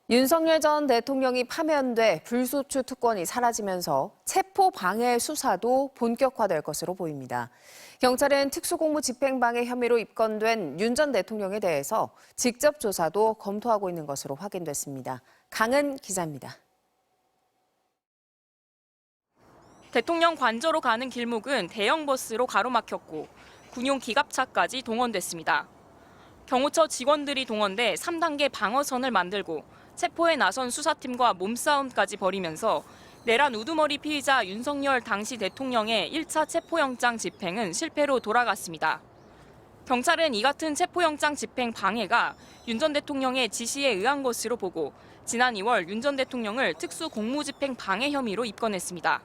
윤석열 전 대통령이 파면돼 불소추 특권이 사라지면서 체포 방해 수사도 본격화될 것으로 보입니다. 경찰은 특수공무 집행방해 혐의로 입건된 윤 전 대통령에 대해서 직접 조사도 검토하고 있는 것으로 확인됐습니다. 강은 기자입니다. 대통령 관저로 가는 길목은 대형 버스로 가로막혔고 군용 기갑차까지 동원됐습니다. 경호처 직원들이 동원돼 3단계 방어선을 만들고 체포에 나선 수사팀과 몸싸움까지 벌이면서 내란 우두머리 피의자 윤석열 당시 대통령의 1차 체포영장 집행은 실패로 돌아갔습니다. 경찰은 이 같은 체포영장 집행 방해가 윤 전 대통령의 지시에 의한 것으로 보고 지난 2월 윤 전 대통령을 특수공무집행 방해 혐의로 입건했습니다.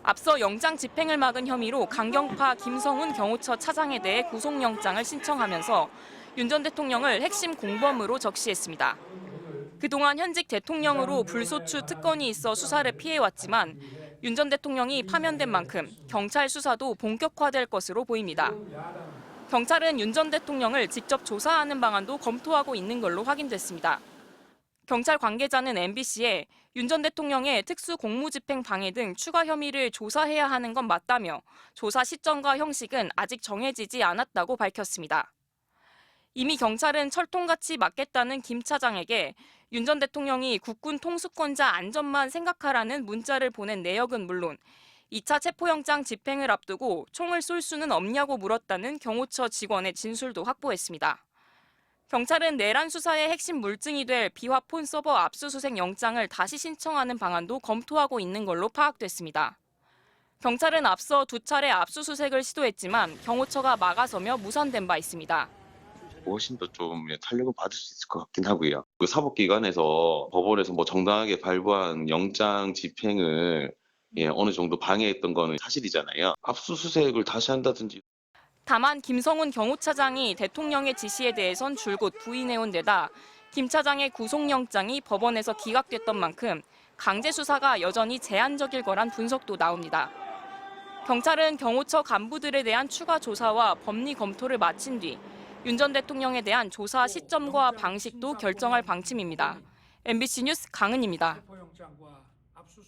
앞서 영장 집행을 막은 혐의로 강경파 김성훈 경호처 차장에 대해 구속영장을 신청하면서 윤 전 대통령을 핵심 공범으로 적시했습니다. 그동안 현직 대통령으로 불소추 특권이 있어 수사를 피해왔지만 윤 전 대통령이 파면된 만큼 경찰 수사도 본격화될 것으로 보입니다. 경찰은 윤 전 대통령을 직접 조사하는 방안도 검토하고 있는 걸로 확인됐습니다. 경찰 관계자는 MBC에 윤 전 대통령의 특수공무집행 방해 등 추가 혐의를 조사해야 하는 건 맞다며 조사 시점과 형식은 아직 정해지지 않았다고 밝혔습니다. 이미 경찰은 철통같이 맡겠다는 김 차장에게 윤 전 대통령이 국군 통수권자 안전만 생각하라는 문자를 보낸 내역은 물론 2차 체포영장 집행을 앞두고 총을 쏠 수는 없냐고 물었다는 경호처 직원의 진술도 확보했습니다. 경찰은 내란 수사의 핵심 물증이 될 비화폰 서버 압수수색 영장을 다시 신청하는 방안도 검토하고 있는 걸로 파악됐습니다. 경찰은 앞서 2차례 압수수색을 시도했지만 경호처가 막아서며 무산된 바 있습니다. 훨씬 더 좀 탄력을 받을 수 있을 것 같긴 하고요. 그 사법기관에서 법원에서 정당하게 발부한 영장 집행을 어느 정도 방해했던 거는 사실이잖아요. 압수수색을 다시 한다든지. 다만 김성훈 경호차장이 대통령의 지시에 대해선 줄곧 부인해온 데다 김 차장의 구속영장이 법원에서 기각됐던 만큼 강제 수사가 여전히 제한적일 거란 분석도 나옵니다. 경찰은 경호처 간부들에 대한 추가 조사와 법리 검토를 마친 뒤 윤 전 대통령에 대한 조사 시점과 방식도 결정할 방침입니다. MBC 뉴스 강은입니다.